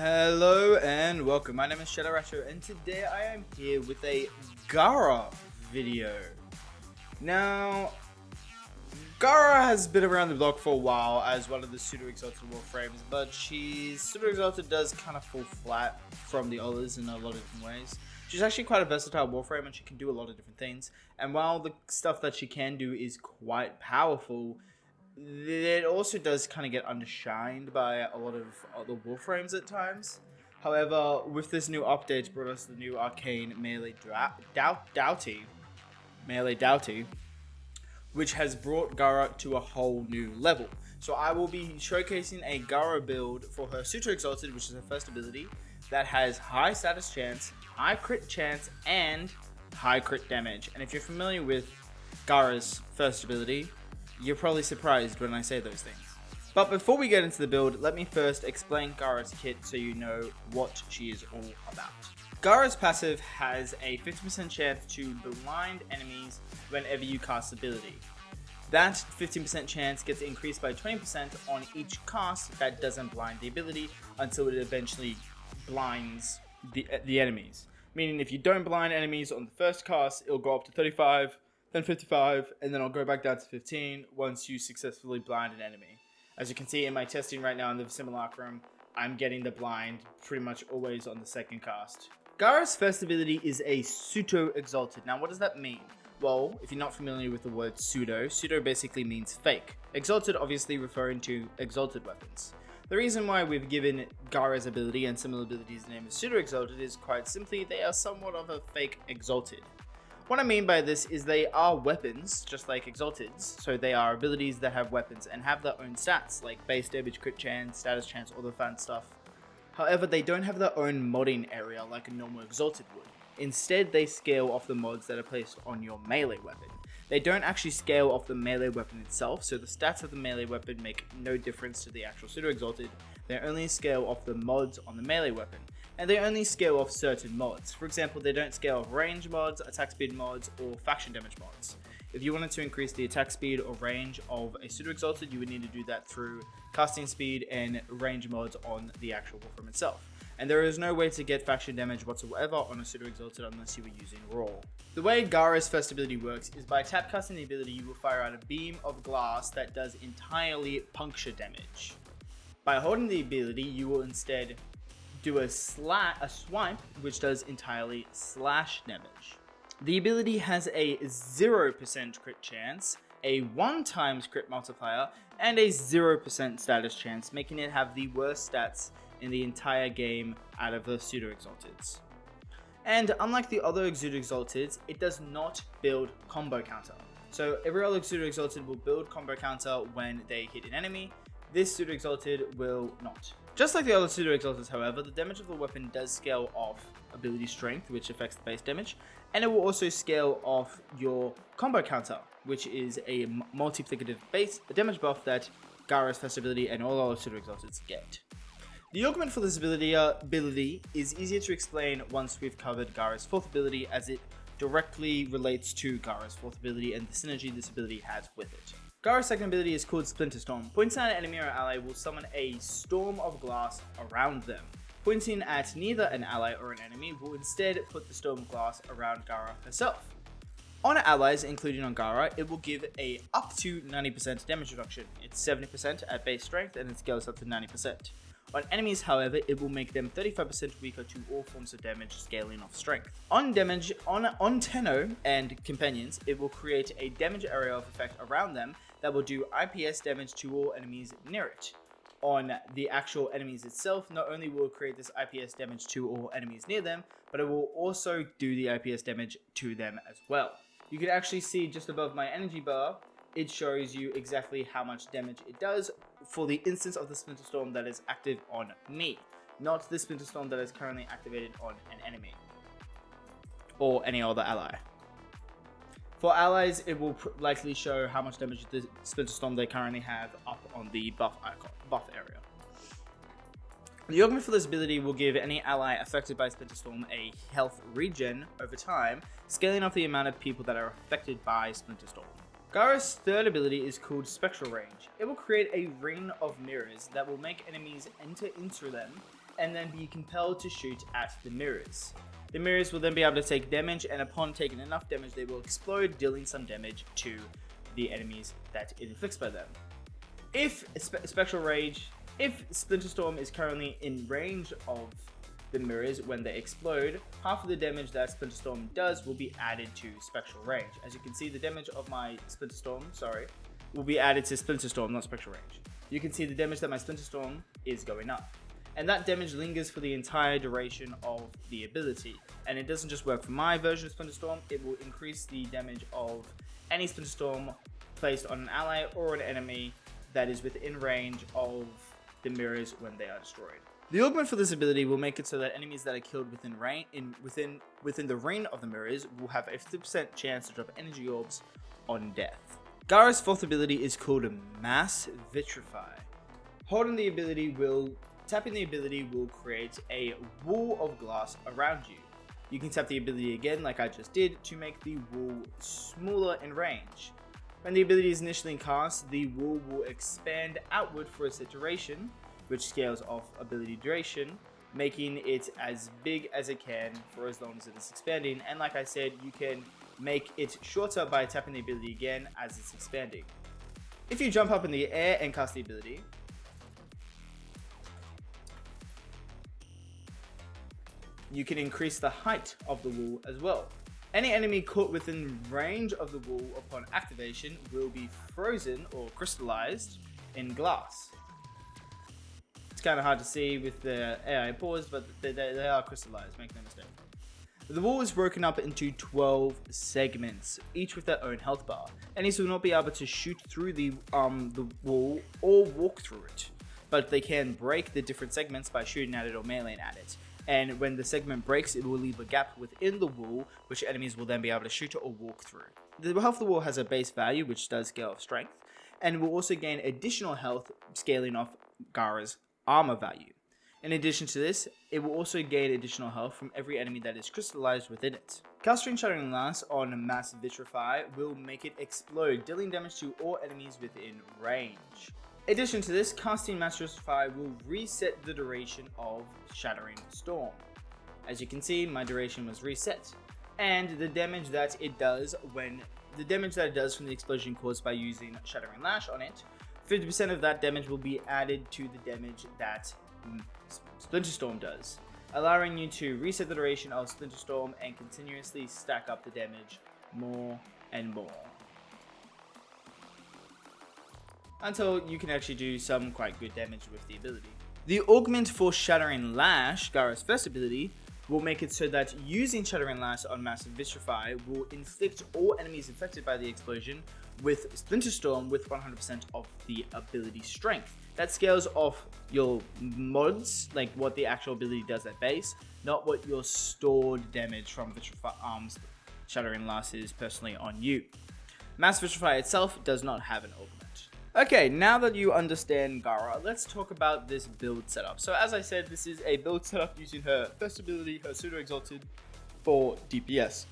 Hello and welcome. My name is Racho, and today I am here with a Gara video. Now, Gara has been around the block for a while as one of the pseudo-exalted Warframes, but she's pseudo-exalted does kind of fall flat from the others in a lot of different ways. She's actually quite a versatile Warframe and she can do a lot of different things. And while the stuff that she can do is quite powerful, it also does kind of get undershined by a lot of other Warframes at times. However, with this new update, brought us the new Arcane Doughty, which has brought Gara to a whole new level. So I will be showcasing a Gara build for her Pseudo Exalted, which is her first ability, that has high status chance, high crit chance, and high crit damage. And if you're familiar with Gara's first ability, you're probably surprised when I say those things. But before we get into the build, let me first explain Gara's kit so you know what she is all about. Gara's passive has a 50% chance to blind enemies whenever you cast ability. That 15% chance gets increased by 20% on each cast that doesn't blind the ability until it eventually blinds the enemies. Meaning if you don't blind enemies on the first cast, it'll go up to 35, then 55, and then I'll go back down to 15 once you successfully blind an enemy. As you can see in my testing right now in the simulacrum, I'm getting the blind pretty much always on the second cast. Gara's first ability is a Pseudo Exalted. Now what does that mean? Well, if you're not familiar with the word pseudo basically means fake. Exalted obviously referring to exalted weapons. The reason why we've given Gara's ability and similar abilities the name of Pseudo Exalted is quite simply they are somewhat of a fake Exalted. What I mean by this is they are weapons, just like Exalteds, so they are abilities that have weapons and have their own stats, like base damage, crit chance, status chance, all the fun stuff. However, they don't have their own modding area like a normal Exalted would. Instead, they scale off the mods that are placed on your melee weapon. They don't actually scale off the melee weapon itself, so the stats of the melee weapon make no difference to the actual Pseudo Exalted. They only scale off the mods on the melee weapon. And they only scale off certain mods. For example, they don't scale off range mods, attack speed mods, or faction damage mods. If you wanted to increase the attack speed or range of a Pseudo Exalted, you would need to do that through casting speed and range mods on the actual Warframe itself. And there is no way to get faction damage whatsoever on a Pseudo Exalted unless you were using Raw. The way Gara's first ability works is by tap casting the ability, you will fire out a beam of glass that does entirely puncture damage. By holding the ability, you will instead do a swipe, which does entirely slash damage. The ability has a 0% crit chance, a 1x crit multiplier, and a 0% status chance, making it have the worst stats in the entire game out of the Pseudo Exalteds. And unlike the other Pseudo Exalteds, it does not build combo counter. So every other Pseudo Exalted will build combo counter when they hit an enemy. This Pseudo Exalted will not. Just like the other Pseudo Exalteds, however, the damage of the weapon does scale off ability strength, which affects the base damage, and it will also scale off your combo counter, which is a multiplicative base damage buff that Gara's first ability and all other Pseudo Exalteds get. The augment for this ability is easier to explain once we've covered Gara's fourth ability, as it directly relates to Gara's fourth ability and the synergy this ability has with it. Gara's second ability is called Splinter Storm. Pointing at an enemy or ally will summon a storm of glass around them. Pointing at neither an ally or an enemy will instead put the storm of glass around Gara herself. On allies, including on Gara, it will give a up to 90% damage reduction. It's 70% at base strength and it scales up to 90%. On enemies, however, it will make them 35% weaker to all forms of damage, scaling off strength. On Tenno and companions, it will create a damage area of effect around them that will do IPS damage to all enemies near it. On the actual enemies itself, not only will it create this IPS damage to all enemies near them, but it will also do the IPS damage to them as well. You can actually see just above my energy bar, it shows you exactly how much damage it does for the instance of the Splinter Storm that is active on me, not the Splinter Storm that is currently activated on an enemy or any other ally. For allies, it will likely show how much damage the Splinter Storm they currently have up on the buff area. The augment for this ability will give any ally affected by Splinter Storm a health regen over time, scaling off the amount of people that are affected by Splinter Storm. Gara's third ability is called Spectral Range. It will create a ring of mirrors that will make enemies enter into them and then be compelled to shoot at the mirrors. The mirrors will then be able to take damage, and upon taking enough damage, they will explode, dealing some damage to the enemies that it inflicts by them. If Spectral Rage, if Splinter Storm is currently in range of the mirrors when they explode, half of the damage that Splinter Storm does will be added to Spectral Range. As you can see, the damage of my Splinter Storm, will be added to Splinter Storm, not Spectral Range. You can see the damage that my Splinter Storm is going up. And that damage lingers for the entire duration of the ability. And it doesn't just work for my version of Splinter Storm, it will increase the damage of any Splinter Storm placed on an ally or an enemy that is within range of the mirrors when they are destroyed. The augment for this ability will make it so that enemies that are killed within the reign of the mirrors will have a 50% chance to drop energy orbs on death. Gara's fourth ability is called Mass Vitrify. Tapping the ability will create a wall of glass around you. You can tap the ability again like I just did to make the wall smaller in range. When the ability is initially cast, the wall will expand outward for a set duration, which scales off ability duration, making it as big as it can for as long as it is expanding. And like I said, you can make it shorter by tapping the ability again as it's expanding. If you jump up in the air and cast the ability, you can increase the height of the wall as well. Any enemy caught within range of the wall upon activation will be frozen or crystallized in glass. It's kind of hard to see with the AI paused, but they are crystallized, make no mistake. The wall is broken up into 12 segments, each with their own health bar. Enemies will not be able to shoot through the wall or walk through it, but they can break the different segments by shooting at it or meleeing at it. And when the segment breaks, it will leave a gap within the wall, which enemies will then be able to shoot or walk through. The health of the wall has a base value, which does scale off strength, and will also gain additional health, scaling off Gara's armor value. In addition to this, it will also gain additional health from every enemy that is crystallized within it. Casting Shattering Lance on Mass Vitrify will make it explode, dealing damage to all enemies within range. In addition to this, casting Mass Vitrify will reset the duration of Shattering Storm. As you can see, my duration was reset, and the damage that it does from the explosion caused by using Shattering Lash on it, 50% of that damage will be added to the damage that Splinter Storm does, allowing you to reset the duration of Splinter Storm and continuously stack up the damage more and more, until you can actually do some quite good damage with the ability. The augment for Shattering Lash, Gara's first ability, will make it so that using Shattering Lash on Massive Vitrify will inflict all enemies infected by the explosion with Splinter Storm with 100% of the ability strength. That scales off your mods, like what the actual ability does at base, not what your stored damage from Shattering Lash is personally on you. Mass Vitrify itself does not have an augment. Okay, now that you understand Gara, let's talk about this build setup. So as I said, this is a build setup using her first ability, her Pseudo Exalted, for DPS.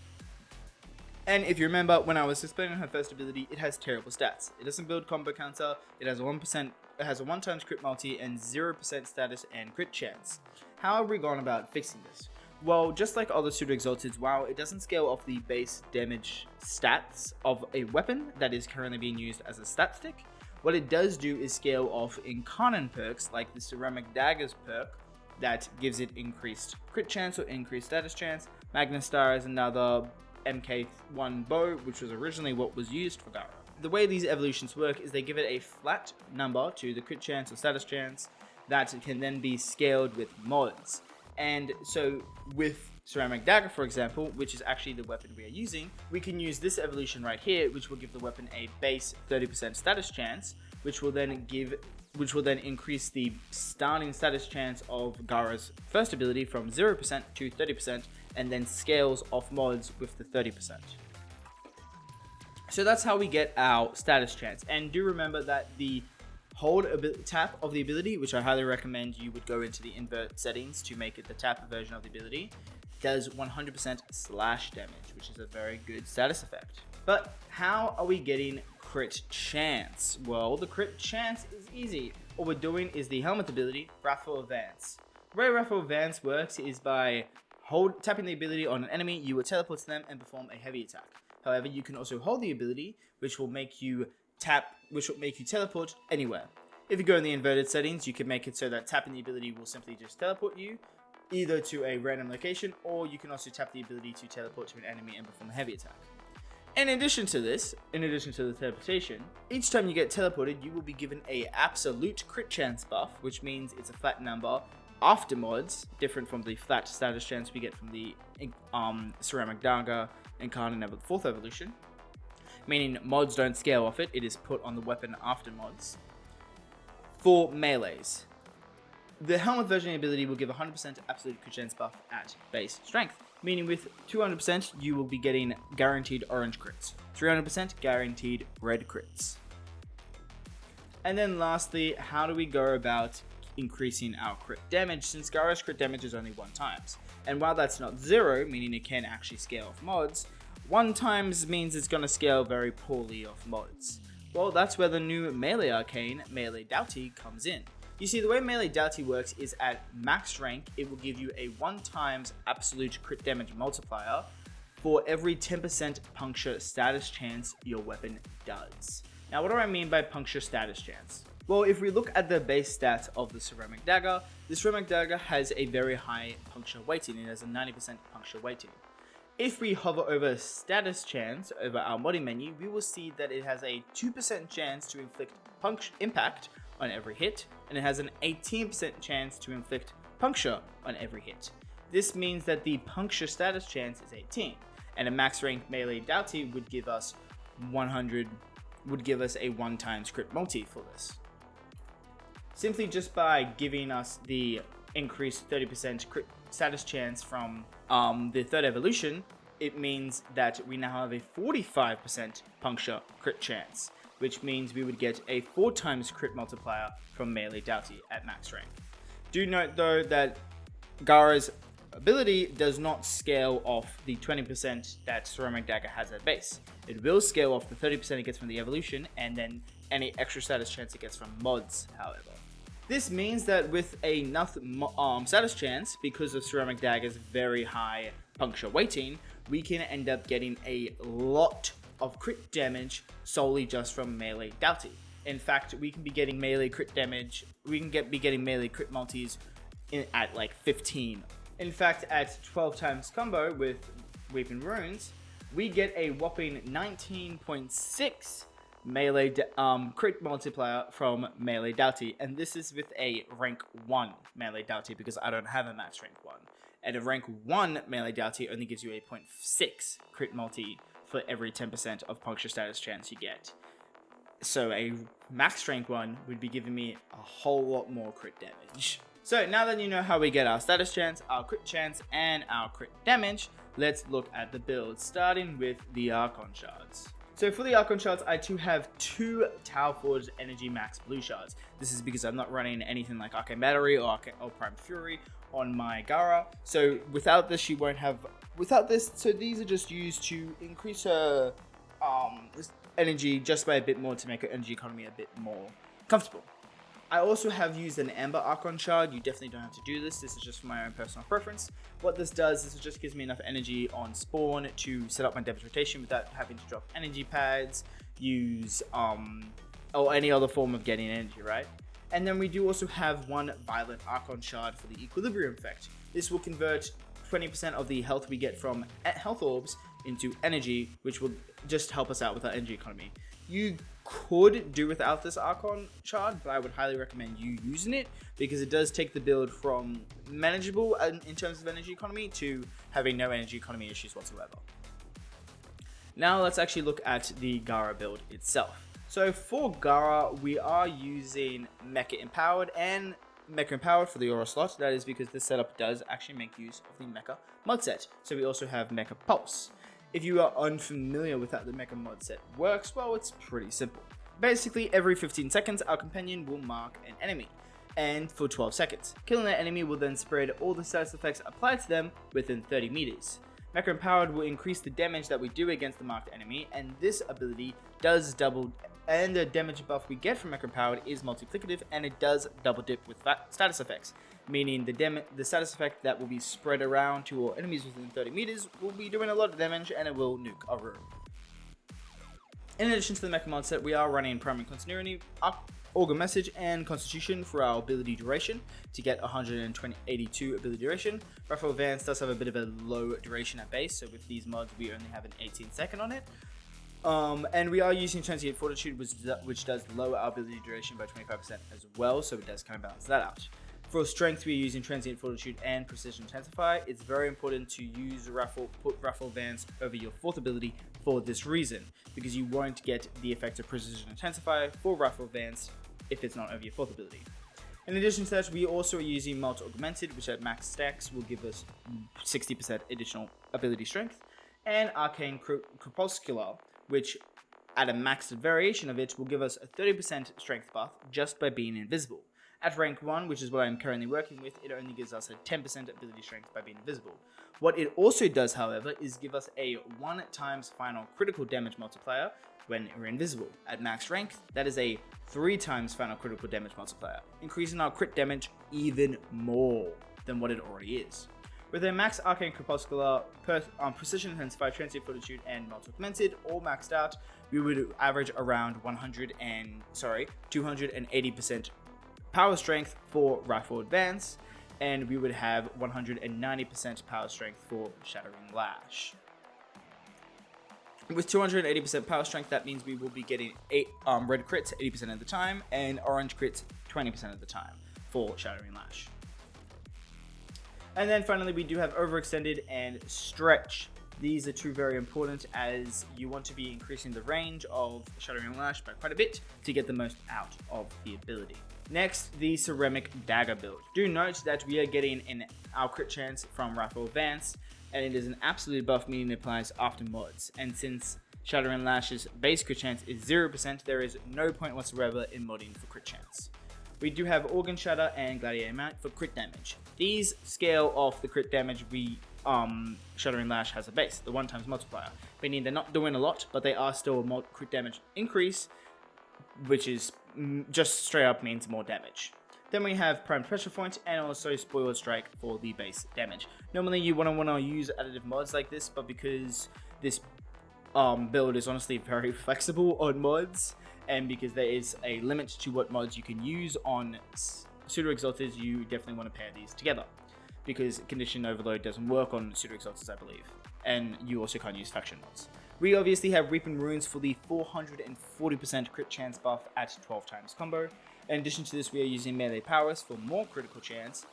And if you remember, when I was explaining her first ability, it has terrible stats. It doesn't build combo counter, it has a 1%, it has a 1x crit multi and 0% status and crit chance. How have we gone about fixing this? Well, just like other Pseudo Exalteds, while it doesn't scale off the base damage stats of a weapon that is currently being used as a stat stick, what it does do is scale off Incarnon perks like the Ceramic Daggers perk that gives it increased crit chance or increased status chance. Magnastar is another MK1 bow, which was originally what was used for Gara. The way these evolutions work is they give it a flat number to the crit chance or status chance that can then be scaled with mods. And so with Ceramic Dagger, for example, which is actually the weapon we are using, we can use this evolution right here, which will give the weapon a base 30% status chance, which will then increase the starting status chance of Gara's first ability from 0% to 30%, and then scales off mods with the 30%. So that's how we get our status chance. And do remember that the tap of the ability, which I highly recommend you would go into the invert settings to make it the tap version of the ability, does 100% slash damage, which is a very good status effect. But how are we getting crit chance? Well, the crit chance is easy. All we're doing is the Helminth ability, Wrathful Advance. The way Raffle Advance works is by tapping the ability on an enemy, you will teleport to them and perform a heavy attack. However, you can also hold the ability, which will make you teleport anywhere. If you go in the inverted settings, you can make it so that tapping the ability will simply just teleport you either to a random location, or you can also tap the ability to teleport to an enemy and perform a heavy attack. In addition to the teleportation, each time you get teleported, you will be given a absolute crit chance buff, which means it's a flat number after mods, different from the flat status chance we get from the Ceramic Dagger Incarnate 4th evolution, meaning mods don't scale off it, it is put on the weapon after mods. For melees, the Helminth version ability will give 100% absolute crit chance buff at base strength, meaning with 200% you will be getting guaranteed orange crits, 300% guaranteed red crits. And then lastly, how do we go about increasing our crit damage, since Gara's crit damage is only 1 times. And while that's not 0, meaning it can actually scale off mods, 1 times means it's going to scale very poorly off mods. Well, that's where the new melee arcane, Melee Doughty, comes in. You see, the way Melee Doughty works is at max rank, it will give you a 1 times absolute crit damage multiplier for every 10% puncture status chance your weapon does. Now, what do I mean by puncture status chance? Well, if we look at the base stats of the Ceramic Dagger, the Ceramic Dagger has a very high puncture weighting. It has a 90% puncture weighting. If we hover over status chance over our modding menu, we will see that it has a 2% chance to inflict impact on every hit, and it has an 18% chance to inflict puncture on every hit. This means that the puncture status chance is 18, and a max rank Melee Doughty would give us a 1 times crit multi for this. Simply just by giving us the increased 30% crit status chance from the 3rd evolution, it means that we now have a 45% puncture crit chance, which means we would get a 4 times crit multiplier from Melee Doughty at max rank. Do note though that Gara's ability does not scale off the 20% that Ceramic Dagger has at base. It will scale off the 30% it gets from the evolution, and then any extra status chance it gets from mods, however. This means that with enough status chance, because of Ceramic Dagger's very high puncture weighting, we can end up getting a lot of crit damage solely just from Melee Doughty. In fact, we can be getting melee crit damage, be getting melee crit multis at like 15. In fact, at 12 times combo with Weeping Runes, we get a whopping 19.6 melee crit multiplier from Melee Doughty, and this is with a rank 1 Melee Doughty because I don't have a max rank 1. And a rank 1 Melee Doughty only gives you a 0.6 crit multi for every 10% of puncture status chance you get. So a max rank 1 would be giving me a whole lot more crit damage. So now that you know how we get our status chance, our crit chance, and our crit damage, let's look at the build, starting with the Archon Shards. So for the Archon Shards, I too have 2 Tower Forged Energy Max Blue Shards. This is because I'm not running anything like Arcane Battery or Prime Fury on my Gara. So without this, you won't have... so these are just used to increase her energy just by a bit more to make her energy economy a bit more comfortable. I also have used an Amber Archon Shard. You definitely don't have to do this. This is just for my own personal preference. What this does is it just gives me enough energy on spawn to set up my damage rotation without having to drop energy pads, use or any other form of getting energy, right? And then we do also have 1 Violet Archon Shard for the Equilibrium effect. This will convert 20% of the health we get from health orbs into energy, which will just help us out with our energy economy. You could do without this Archon Shard, but I would highly recommend you using it because it does take the build from manageable in terms of energy economy to having no energy economy issues whatsoever. Now let's actually look at the Gara build itself. So for Gara, we are using Mecha Empowered and Mecha Empowered for the Aura slot. That is because this setup does actually make use of the Mecha mod set. So we also have Mecha Pulse. If you are unfamiliar with how the Mecha mod set works, well, it's pretty simple. Basically, every 15 seconds, our companion will mark an enemy, and for 12 seconds. Killing that enemy will then spread all the status effects applied to them within 30 meters. Mecha Empowered will increase the damage that we do against the marked enemy, and this ability does double and the damage buff we get from Mecha Powered is multiplicative, and it does double dip with status effects, meaning the status effect that will be spread around to all enemies within 30 meters will be doing a lot of damage, and it will nuke a room. In addition to the Mecha mod set, we are running Primary Continuity, Augur Message, and Constitution for our ability duration to get 182 ability duration. Raphael Vance does have a bit of a low duration at base, so with these mods we only have an 18-second on it. And we are using Transient Fortitude, which does lower our ability duration by 25% as well, so it does kind of balance that out. For strength, we are using Transient Fortitude and Precision Intensify. It's very important to use put Raphael Vance over your 4th ability for this reason, because you won't get the effect of Precision Intensify for Raphael Vance if it's not over your 4th ability. In addition to that, we also are using Malt Augmented, which at max stacks will give us 60% additional ability strength, and Arcane Crepuscular, which at a maxed variation of it will give us a 30% strength buff just by being invisible. At rank 1, which is what I'm currently working with, it only gives us a 10% ability strength by being invisible. What it also does, however, is give us a 1 times final critical damage multiplier when we're invisible. At max rank, that is a 3 times final critical damage multiplier, increasing our crit damage even more than what it already is. With a max Arcane Crepuscular, Precision Intensify, Transient Fortitude, and Malt Augmented all maxed out, we would average around 280% power strength for Rifle Advance, and we would have 190% power strength for Shattering Lash. With 280% power strength, that means we will be getting red crits 80% of the time and orange crits 20% of the time for Shattering Lash. And then finally, we do have Overextended and Stretch. These are two very important, as you want to be increasing the range of Shattering Lash by quite a bit to get the most out of the ability. Next, the Ceramic Dagger build. Do note that we are getting our crit chance from Raphael Vance, and it is an absolute buff, meaning it applies after mods. And since Shattering Lash's base crit chance is 0%, there is no point whatsoever in modding for crit chance. We do have Organ Shatter and Gladiator Mount for crit damage. These scale off the crit damage Shattering Lash has a base, the 1 times multiplier, meaning they're not doing a lot, but they are still a crit damage increase, which is just straight up means more damage. Then we have Primed Pressure Point and also Spoiled Strike for the base damage. Normally you want to use additive mods like this, but because this build is honestly very flexible on mods, and because there is a limit to what mods you can use on Pseudo Exalted, you definitely want to pair these together, because Condition Overload doesn't work on Pseudo Exalted, I believe, and you also can't use faction mods. We obviously have Reaping Runes for the 440% crit chance buff at 12 times combo. In addition to this, we are using Melee Powers for more critical chance,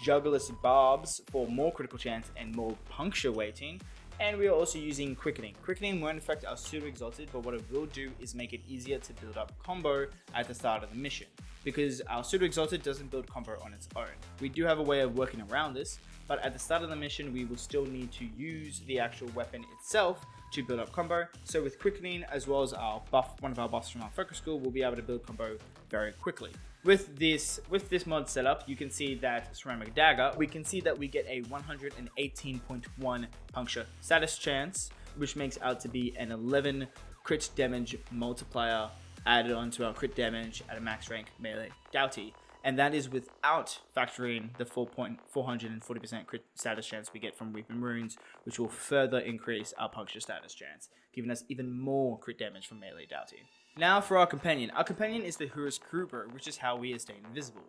Juggler's Barbs for more critical chance and more puncture weighting, and we are also using Quickening. Quickening won't affect our Pseudo Exalted, but what it will do is make it easier to build up combo at the start of the mission, because our Pseudo Exalted doesn't build combo on its own. We do have a way of working around this, but at the start of the mission, we will still need to use the actual weapon itself to build up combo. So with Quickening, as well as our buff, one of our buffs from our focus skill, we'll be able to build combo very quickly. With this mod setup, you can see that Ceramic Dagger, we can see that we get a 118.1 puncture status chance, which makes out to be an 11 crit damage multiplier added onto our crit damage at a max rank melee Doughty. And that is without factoring the 440% crit status chance we get from Reaping Runes, which will further increase our puncture status chance, giving us even more crit damage from melee Doughty. Now for our companion. Our companion is the Horus Kruber, which is how we are staying invisible.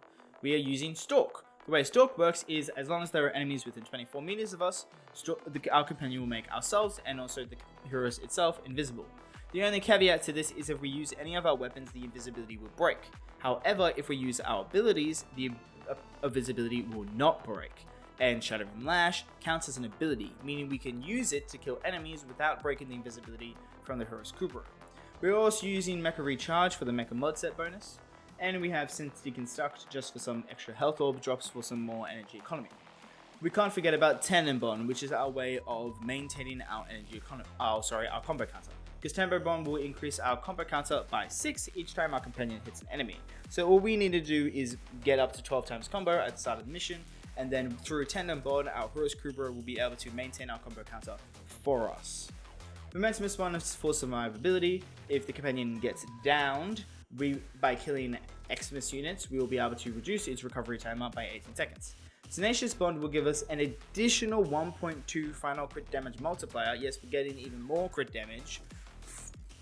We are using Stalk. The way Stalk works is, as long as there are enemies within 24 meters of us, our companion will make ourselves and also the Horus itself invisible. The only caveat to this is if we use any of our weapons, the invisibility will break. However, if we use our abilities, the invisibility will not break. And Shattering Lash counts as an ability, meaning we can use it to kill enemies without breaking the invisibility from the Horus Kruber. We're also using Mecha Recharge for the Mecha mod set bonus, and we have Synth Deconstruct just for some extra health orb drops for some more energy economy. We can't forget about Tandem Bond, which is our way of maintaining our our combo counter. Because Tandem Bond will increase our combo counter by 6 each time our companion hits an enemy. So all we need to do is get up to 12 times combo at the start of the mission, and then through Tandem Bond, our Horus Kruber will be able to maintain our combo counter for us. Momentum is bonus for survivability. If the companion gets downed by killing Xmas units, we will be able to reduce its recovery timer by 18 seconds. Tenacious Bond will give us an additional 1.2 final crit damage multiplier. Yes, we're getting even more crit damage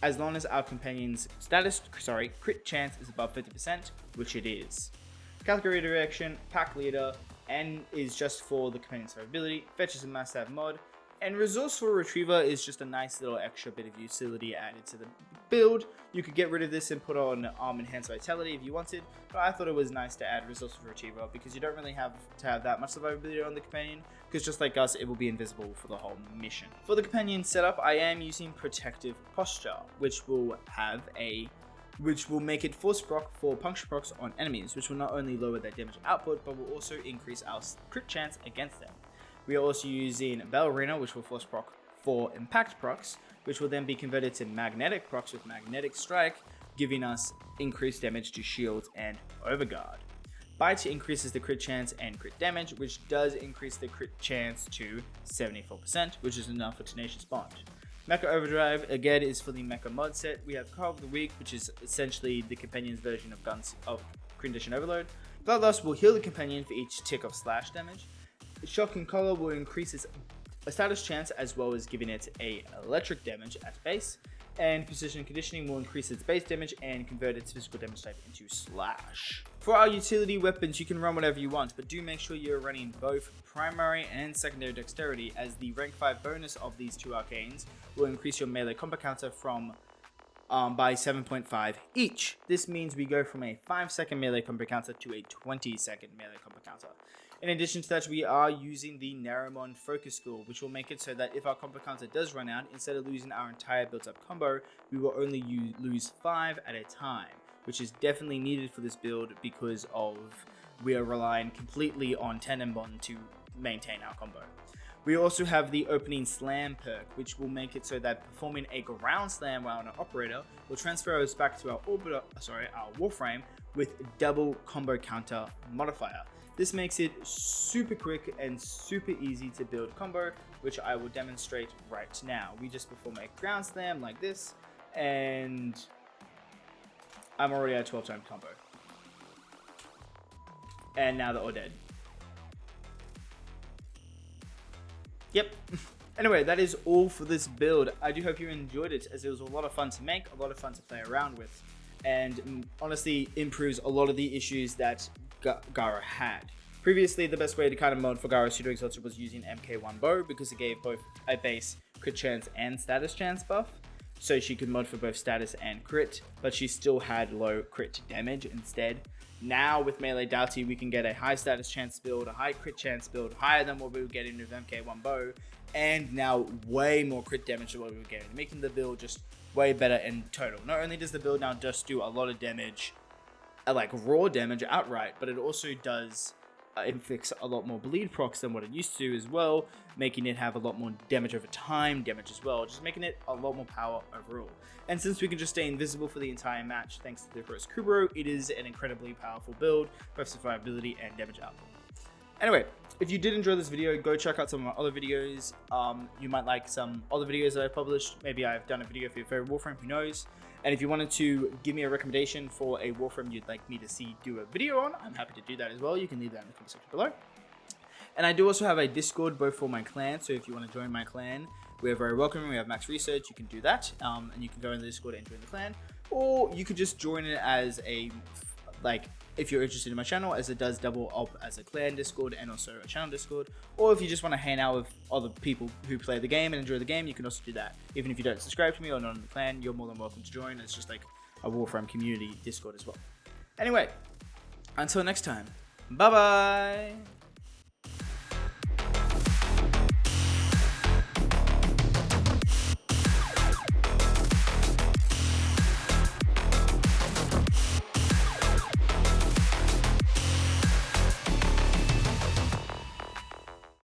as long as our companion's crit chance is above 50%, which it is. Category Redirection, Pack Leader, and is just for the companion's survivability. Fetch is a must-have mod, and Resourceful Retriever is just a nice little extra bit of utility added to the build. You could get rid of this and put on Enhanced Vitality if you wanted, but I thought it was nice to add Resourceful Retriever because you don't really have to have that much survivability on the companion, because just like us, it will be invisible for the whole mission. For the companion setup, I am using Protective Posture, which will make it force proc for puncture procs on enemies, which will not only lower their damage output, but will also increase our crit chance against them. We are also using Ballerina, which will force proc for impact procs, which will then be converted to magnetic procs with Magnetic Strike, giving us increased damage to shields and Overguard. Bite increases the crit chance and crit damage, which does increase the crit chance to 74%, which is enough for Tenacious Bond. Mecha Overdrive, again, is for the Mecha mod set. We have Car of the Week, which is essentially the companion's version of Condition Overload. Bloodlust will heal the companion for each tick of slash damage. Shock and Collar will increase its status chance as well as giving it a electric damage at base. And Precision Conditioning will increase its base damage and convert its physical damage type into slash. For our utility weapons, you can run whatever you want, but do make sure you're running both primary and secondary dexterity, as the rank 5 bonus of these two arcanes will increase your melee combo counter by 7.5 each. This means we go from a 5-second melee combo counter to a 20-second melee combo counter. In addition to that, we are using the Naramon Focus Skill, which will make it so that if our combo counter does run out, instead of losing our entire built-up combo, we will only lose 5 at a time, which is definitely needed for this build because we are relying completely on Tenenbon to maintain our combo. We also have the Opening Slam perk, which will make it so that performing a ground slam while on an operator will transfer us back to our Warframe with double combo counter modifier. This makes it super quick and super easy to build combo, which I will demonstrate right now. We just perform a ground slam like this, and I'm already at 12-time combo. And now they're all dead. Yep. Anyway, that is all for this build. I do hope you enjoyed it, as it was a lot of fun to make, a lot of fun to play around with, and honestly improves a lot of the issues that Gara had. Previously, the best way to kind of mod for Gara Pseudo Exalted was using MK1 Bow, because it gave both a base crit chance and status chance buff, so she could mod for both status and crit, but she still had low crit damage instead. Now with Melee Doughty, we can get a high status chance build, a high crit chance build, higher than what we were getting with MK1 Bow, and now way more crit damage than what we were getting, making the build just way better in total. Not only does the build now just do a lot of damage, like raw damage outright, but it also does inflicts a lot more bleed procs than what it used to as well, making it have a lot more damage over time damage as well, just making it a lot more power overall. And since we can just stay invisible for the entire match thanks to the Gross Kubro, it is an incredibly powerful build, both survivability and damage output. Anyway, if you did enjoy this video, go check out some of my other videos. You might like some other videos that I've published. Maybe I've done a video for your favorite Warframe, who knows. And if you wanted to give me a recommendation for a Warframe you'd like me to see do a video on, I'm happy to do that as well. You can leave that in the comment section below. And I do also have a Discord both for my clan, so if you want to join my clan, we're very welcoming. We have max research, you can do that, and you can go in the Discord and join the clan. Or you could just join it as a, if you're interested in my channel, as it does double up as a clan Discord and also a channel Discord. Or if you just want to hang out with other people who play the game and enjoy the game, you can also do that. Even if you don't subscribe to me or not in the clan, you're more than welcome to join. It's just like a Warframe community Discord as well. Anyway, until next time, bye bye!